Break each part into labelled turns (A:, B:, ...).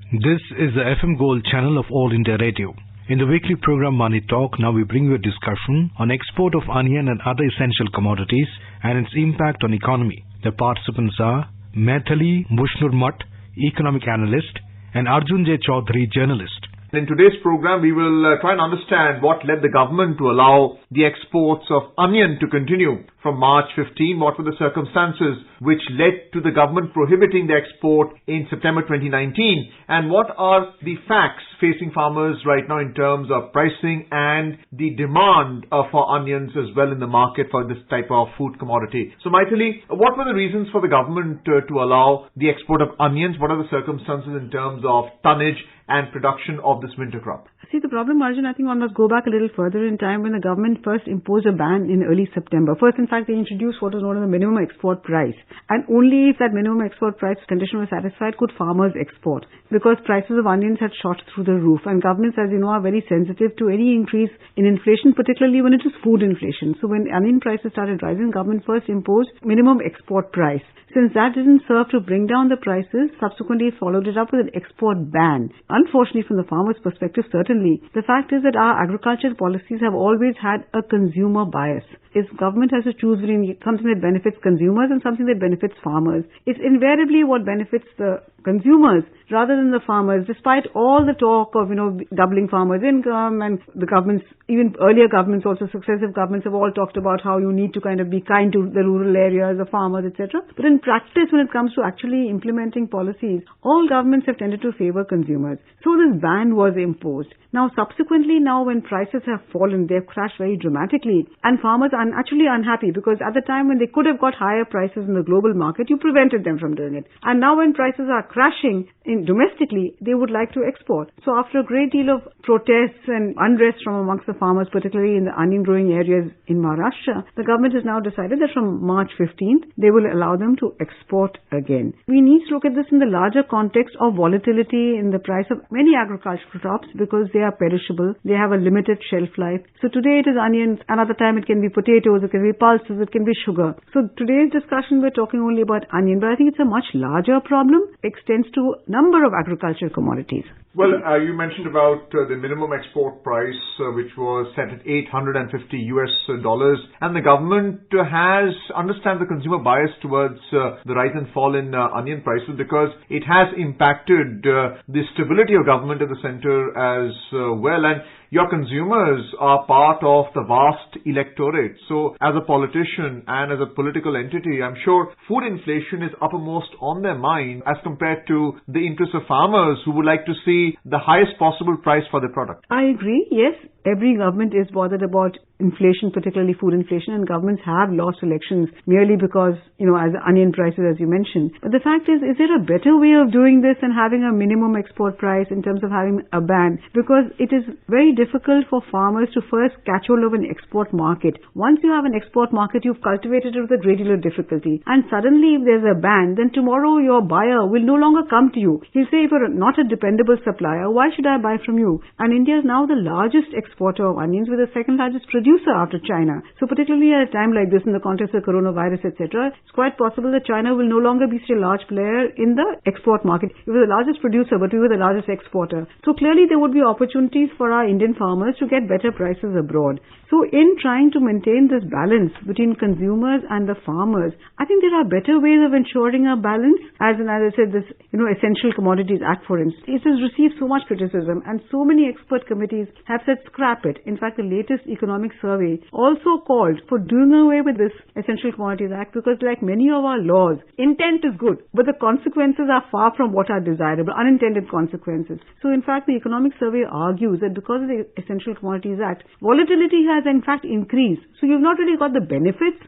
A: This is the FM Gold channel of All India Radio. In the weekly program Money Talk, now we bring you a discussion on export of onion and other essential commodities and its impact on economy. The participants are Maithili Mushnurmat, economic analyst, and Arjun J. Chaudhary, journalist.
B: In today's program, we will try and understand what led the government to allow the exports of onion to continue from March 15. What were the circumstances which led to the government prohibiting the export in September 2019? And what are the facts facing farmers right now in terms of pricing and the demand for onions as well in the market for this type of food commodity? So, Maithili, what were the reasons for the government to allow the export of onions? What are the circumstances in terms of tonnage and production of this winter crop?
C: See, the problem, Arjun, I think one must go back a little further in time when the government first imposed a ban in early September. First, in fact, they introduced what is known as the minimum export price. And only if that minimum export price condition was satisfied could farmers export, because prices of onions had shot through the roof. And governments, as you know, are very sensitive to any increase in inflation, particularly when it is food inflation. So when onion prices started rising, government first imposed minimum export price. Since that didn't serve to bring down the prices, subsequently followed it up with an export ban. Unfortunately, from the farmer's perspective, certainly, the fact is that our agricultural policies have always had a consumer bias. If government has to choose between something that benefits consumers and something that benefits farmers, it's invariably what benefits the consumers rather than the farmers, despite all the talk of, doubling farmers' income, and the governments, even earlier governments, also successive governments, have all talked about how you need to kind of be kind to the rural areas, the farmers, etc. But in practice, when it comes to actually implementing policies, all governments have tended to favor consumers. So this ban was imposed. Now, subsequently, when prices have fallen, they've crashed very dramatically, and farmers are actually unhappy, because at the time when they could have got higher prices in the global market, you prevented them from doing it. And now when prices are crashing domestically, they would like to export. So after a great deal of protests and unrest from amongst the farmers, particularly in the onion growing areas in Maharashtra, the government has now decided that from March 15th, they will allow them to export again. We need to look at this in the larger context of volatility in the price of many agricultural crops, because they are perishable, they have a limited shelf life. So today it is onions, another time it can be potatoes, it can be pulses, it can be sugar. So today's discussion we're talking only about onion, but I think it's a much larger problem, extends to a number of agricultural commodities.
B: Well, you mentioned about the minimum export price, which was set at $850 US, and the government has understand the consumer bias towards the rise and fall in onion prices, because it has impacted the stability of government at the center as well. And your consumers are part of the vast electorate. So as a politician and as a political entity, I'm sure food inflation is uppermost on their mind as compared to the interests of farmers who would like to see the highest possible price for their product.
C: I agree, yes. Every government is bothered about inflation, particularly food inflation, and governments have lost elections merely because, as onion prices, as you mentioned. But the fact is there a better way of doing this than having a minimum export price in terms of having a ban? Because it is very difficult for farmers to first catch hold of an export market. Once you have an export market, you've cultivated it with a great deal of difficulty. And suddenly, if there's a ban, then tomorrow your buyer will no longer come to you. He'll say, if you're not a dependable supplier, why should I buy from you? And India is now the largest exporter of onions, with the second largest producer after China. So particularly at a time like this, in the context of coronavirus, etc., it's quite possible that China will no longer be such a large player in the export market. We were the largest producer, but we were the largest exporter. So clearly there would be opportunities for our Indian farmers to get better prices abroad. So in trying to maintain this balance between consumers and the farmers, I think there are better ways of ensuring a balance. As I said, this Essential Commodities Act, for instance, it has received so much criticism, and so many expert committees have said scrap it. In fact, the latest economic survey also called for doing away with this Essential Commodities Act, because like many of our laws, intent is good, but the consequences are far from what are desirable, unintended consequences. So in fact, the economic survey argues that because of the Essential Commodities Act, volatility has in fact increased. So you've not really got the benefits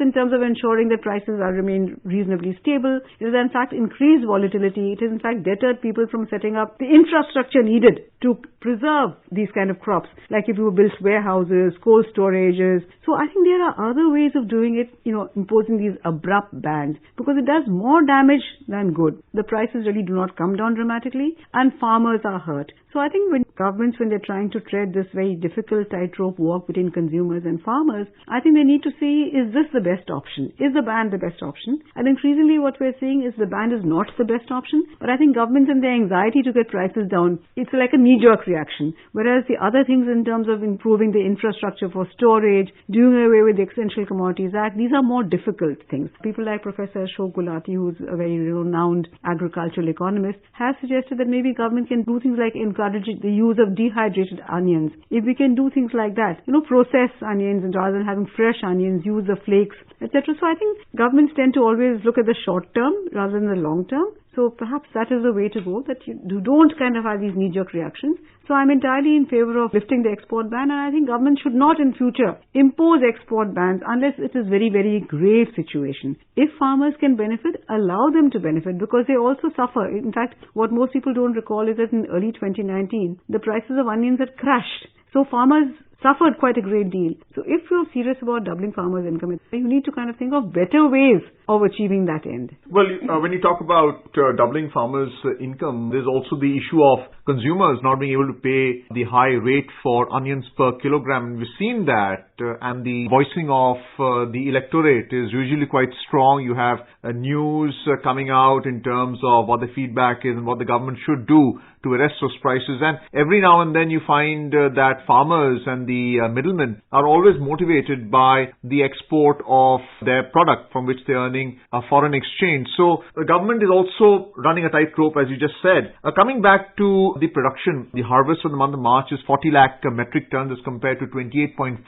C: in terms of ensuring that prices remain reasonably stable. It has in fact increased volatility. It has in fact deterred people from setting up the infrastructure needed to preserve these kind of crops. Like if you build warehouses mills, cold storages. So I think there are other ways of doing it, imposing these abrupt bans, because it does more damage than good. The prices really do not come down dramatically and farmers are hurt. So I think when governments, when they're trying to tread this very difficult tightrope walk between consumers and farmers, I think they need to see, is this the best option? Is the ban the best option? And increasingly what we're seeing is the ban is not the best option, but I think governments and their anxiety to get prices down, it's like a knee-jerk reaction. Whereas the other things in terms of improving the infrastructure for storage, doing away with the Essential Commodities Act, these are more difficult things. People like Professor Ashok Gulati, who's a very renowned agricultural economist, has suggested that maybe government can do things like encourage the use of dehydrated onions. If we can do things like that, process onions, and rather than having fresh onions, use the flakes, etc. So I think governments tend to always look at the short term rather than the long term. So perhaps that is the way to go, that you don't kind of have these knee-jerk reactions. So I'm entirely in favor of lifting the export ban, and I think government should not in future impose export bans unless it is very, very grave situation. If farmers can benefit, allow them to benefit, because they also suffer. In fact, what most people don't recall is that in early 2019, the prices of onions had crashed. So farmers suffered quite a great deal. So if you're serious about doubling farmers' income, you need to kind of think of better ways of achieving that end.
B: Well, when you talk about doubling farmers' income, there's also the issue of consumers not being able to pay the high rate for onions per kilogram. We've seen that, and the voicing of the electorate is usually quite strong. You have news coming out in terms of what the feedback is and what the government should do to arrest those prices. And every now and then you find that farmers and the middlemen are always motivated by the export of their product from which they're earning a foreign exchange. So the government is also running a tightrope, as you just said. Coming back to the production, the harvest for the month of March is 40 lakh metric tons as compared to 28.4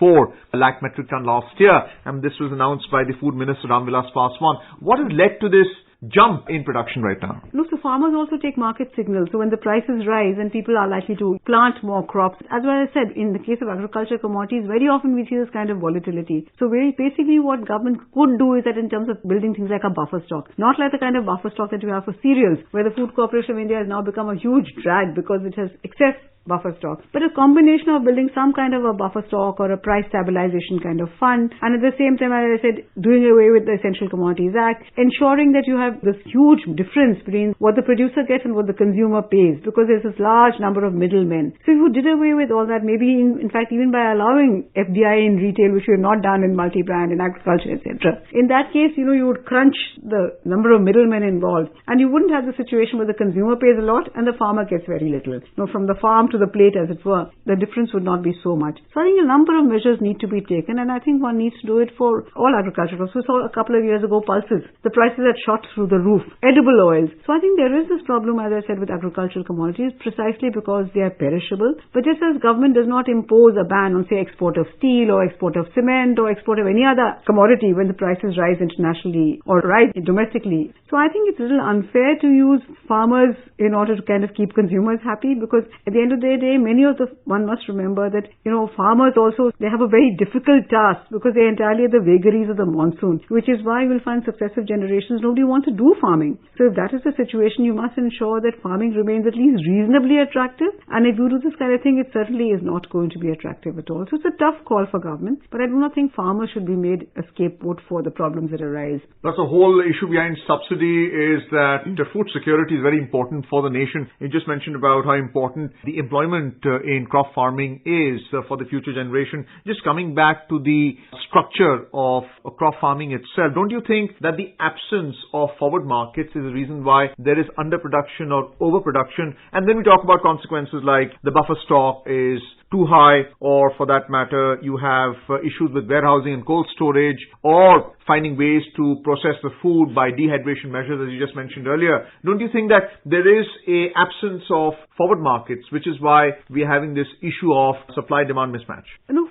B: lakh metric ton last year. And this was announced by the Food Minister Ramvilas Paswan. What has led to this jump in production right now?
C: No, so farmers also take market signals. So when the prices rise and people are likely to plant more crops, as well as said, in the case of agricultural commodities, very often we see this kind of volatility. So very basically what government could do is that in terms of building things like a buffer stock, not like the kind of buffer stock that we have for cereals, where the Food Corporation of India has now become a huge drag because it has excess buffer stock, but a combination of building some kind of a buffer stock or a price stabilization kind of fund, and at the same time, as I said, doing away with the Essential Commodities Act, ensuring that you have this huge difference between what the producer gets and what the consumer pays, because there's this large number of middlemen. So if you did away with all that, maybe in fact even by allowing FDI in retail, which we have not done in multi-brand, in agriculture, etc. In that case, you would crunch the number of middlemen involved, and you wouldn't have the situation where the consumer pays a lot and the farmer gets very little. From the farm to the plate, as it were, the difference would not be so much. So I think a number of measures need to be taken, and I think one needs to do it for all agriculture. So we saw a couple of years ago pulses. The prices had shot through the roof. Edible oils. So I think there is this problem, as I said, with agricultural commodities, precisely because they are perishable. But just as government does not impose a ban on, say, export of steel or export of cement or export of any other commodity when the prices rise internationally or rise domestically. So I think it's a little unfair to use farmers in order to kind of keep consumers happy, because at the end of the day, one must remember that, farmers also, they have a very difficult task because they're entirely at the vagaries of the monsoon, which is why you'll find successive generations, nobody wants to do farming. So if that is the situation, you must ensure that farming remains at least reasonably attractive. And if you do this kind of thing, it certainly is not going to be attractive at all. So it's a tough call for government, but I do not think farmers should be made a scapegoat for the problems that arise.
B: That's the whole issue behind subsidy, is that food security is very important for the nation. You just mentioned about how important the employment in crop farming is for the future generation. Just coming back to the structure of crop farming itself, don't you think that the absence of forward markets is the reason why there is underproduction or overproduction? And then we talk about consequences like the buffer stock is too high, or for that matter, you have issues with warehousing and cold storage, or finding ways to process the food by dehydration measures, as you just mentioned earlier. Don't you think that there is an absence of forward markets, which is why we're having this issue of supply-demand mismatch?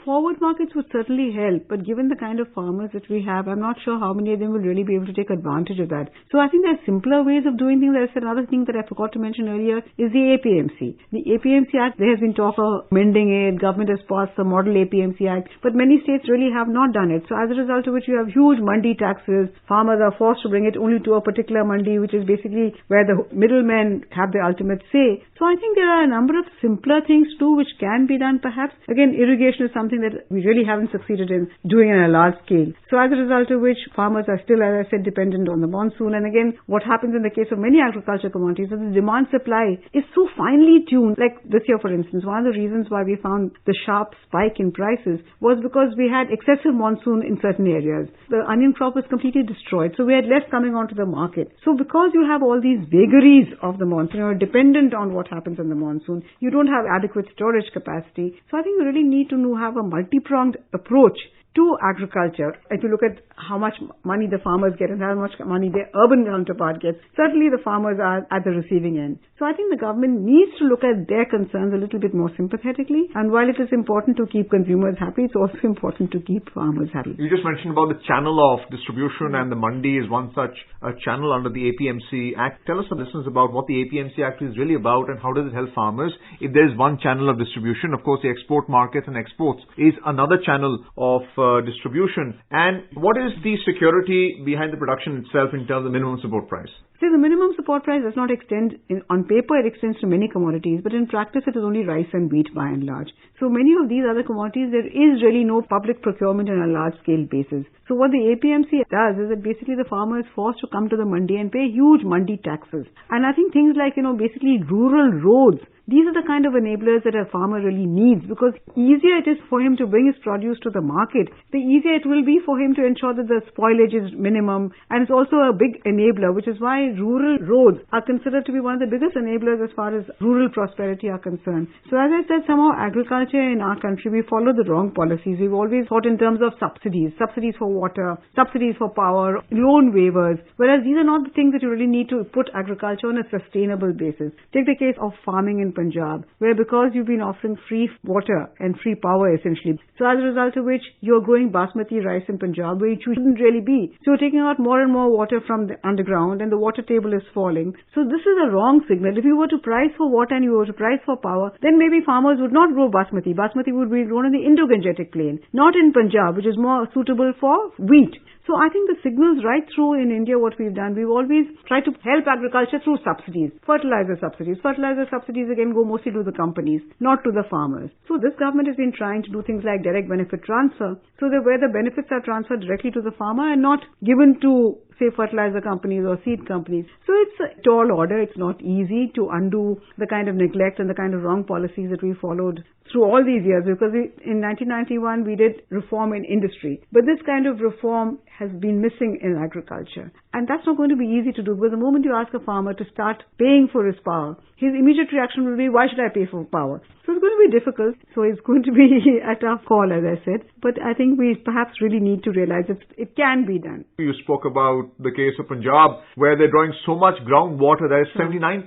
C: Forward markets would certainly help, but given the kind of farmers that we have, I'm not sure how many of them will really be able to take advantage of that. So I think there are simpler ways of doing things. There's another thing that I forgot to mention earlier is the APMC. The APMC Act, there has been talk of amending it. Government has passed the Model APMC Act, but many states really have not done it. So as a result of which, you have huge mandi taxes. Farmers are forced to bring it only to a particular mandi, which is basically where the middlemen have the ultimate say. So I think there are a number of simpler things too which can be done perhaps. Again, irrigation is something something that we really haven't succeeded in doing on a large scale. So as a result of which, farmers are still, as I said, dependent on the monsoon. And again, what happens in the case of many agriculture commodities is the demand supply is so finely tuned. Like this year, for instance, one of the reasons why we found the sharp spike in prices was because we had excessive monsoon in certain areas. The onion crop was completely destroyed, so we had less coming onto the market. So because you have all these vagaries of the monsoon, you're dependent on what happens in the monsoon, you don't have adequate storage capacity. So I think you really need to have a multi-pronged approach to agriculture. If you look at how much money the farmers get and how much money their urban counterpart gets, certainly the farmers are at the receiving end. So I think the government needs to look at their concerns a little bit more sympathetically. And while it is important to keep consumers happy, it's also important to keep farmers happy.
B: You just mentioned about the channel of distribution, and the mandi is one such channel under the APMC Act. Tell us, some listeners, about what the APMC Act is really about and how does it help farmers. If there is one channel of distribution, of course the export markets and exports is another channel of distribution. And what is the security behind the production itself in terms of minimum support price?
C: See, the minimum support price does not extend, on paper it extends to many commodities, but in practice it is only rice and wheat by and large. So many of these other commodities, there is really no public procurement on a large scale basis. So what the APMC does is that basically the farmer is forced to come to the mandi and pay huge mandi taxes. And I think things like, basically rural roads, these are the kind of enablers that a farmer really needs, because easier it is for him to bring his produce to the market, the easier it will be for him to ensure that the spoilage is minimum. And it's also a big enabler, which is why rural roads are considered to be one of the biggest enablers as far as rural prosperity are concerned. So as I said, somehow agriculture in our country, we follow the wrong policies. We've always thought in terms of subsidies for water, subsidies for power, loan waivers, whereas these are not the things that you really need to put agriculture on a sustainable basis. Take the case of farming in Punjab, where because you've been offering free water and free power essentially, so as a result of which you're growing basmati rice in Punjab where it shouldn't really be. So you're taking out more and more water from the underground and the water table is falling. So this is a wrong signal. If you were to price for water and you were to price for power, then maybe farmers would not grow basmati. Basmati would be grown in the Indo-Gangetic plain, not in Punjab, which is more suitable for wheat. So I think the signals right through in India, what we've done, we've always tried to help agriculture through subsidies. Fertilizer subsidies. Fertilizer subsidies again go mostly to the companies, not to the farmers. So this government has been trying to do things like direct benefit transfer, so that where the benefits are transferred directly to the farmer and not given to, say, fertilizer companies or seed companies. So it's a tall order. It's not easy to undo the kind of neglect and the kind of wrong policies that we followed through all these years, because in 1991 we did reform in industry, but this kind of reform has been missing in agriculture, and that's not going to be easy to do, because the moment you ask a farmer to start paying for his power, his immediate reaction will be, why should I pay for power? So it's going to be difficult. So it's going to be a tough call, as I said, but I think we perhaps really need to realize that it can be done.
B: You spoke about the case of Punjab, where they're drawing so much groundwater, that is 79%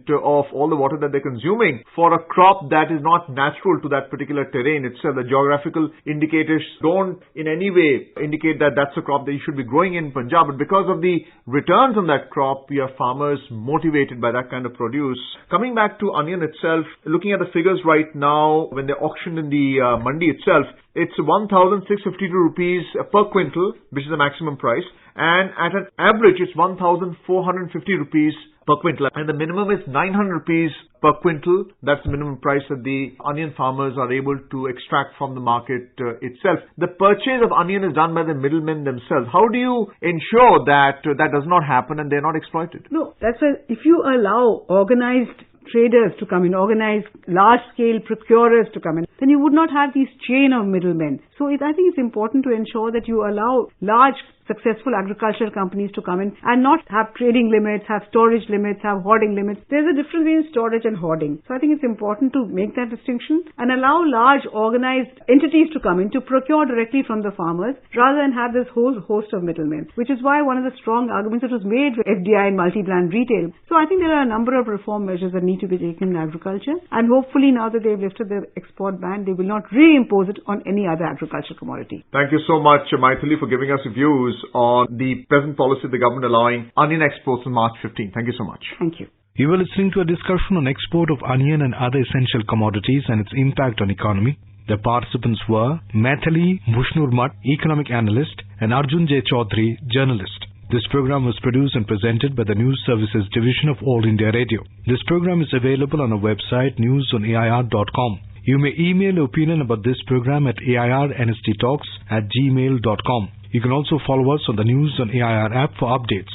B: of all the water that they're consuming for a crop that is not natural to that particular terrain itself. The geographical indicators don't in any way indicate that that's a crop that you should be growing in Punjab, but because of the returns on that crop, we have farmers motivated by that kind of produce. Coming back to onion itself, looking at the figures right now, when they're auctioned in the mandi itself, it's 1,652 rupees per quintal, which is the maximum price, and at an average it's 1,450 rupees per quintal, and the minimum is 900 rupees per quintal. That's the minimum price that the onion farmers are able to extract from the market itself. The purchase of onion is done by the middlemen themselves. How do you ensure that that does not happen and they're not exploited?
C: No, that's why if you allow organized traders to come in, organized large-scale procurers to come in, then you would not have these chain of middlemen. So I think it's important to ensure that you allow large successful agricultural companies to come in and not have trading limits, have storage limits, have hoarding limits. There's a difference between storage and hoarding. So I think it's important to make that distinction and allow large organized entities to come in to procure directly from the farmers rather than have this whole host of middlemen, which is why one of the strong arguments that was made with FDI and multi-brand retail. So I think there are a number of reform measures that need to be taken in agriculture, and hopefully now that they've lifted the export ban, they will not reimpose it on any other agricultural commodity.
B: Thank you so much, Maithili, for giving us views on the present policy of the government allowing onion exports on March 15. Thank you so much.
C: Thank you.
A: You were listening to a discussion on export of onion and other essential commodities and its impact on economy. The participants were Maithili Bhushnurmat, economic analyst, and Arjun J. Chaudhary, journalist. This program was produced and presented by the News Services Division of All India Radio. This program is available on our website newsonair.com. You may email your opinion about this program at airnsttalks@gmail.com. You can also follow us on the News on AIR app for updates.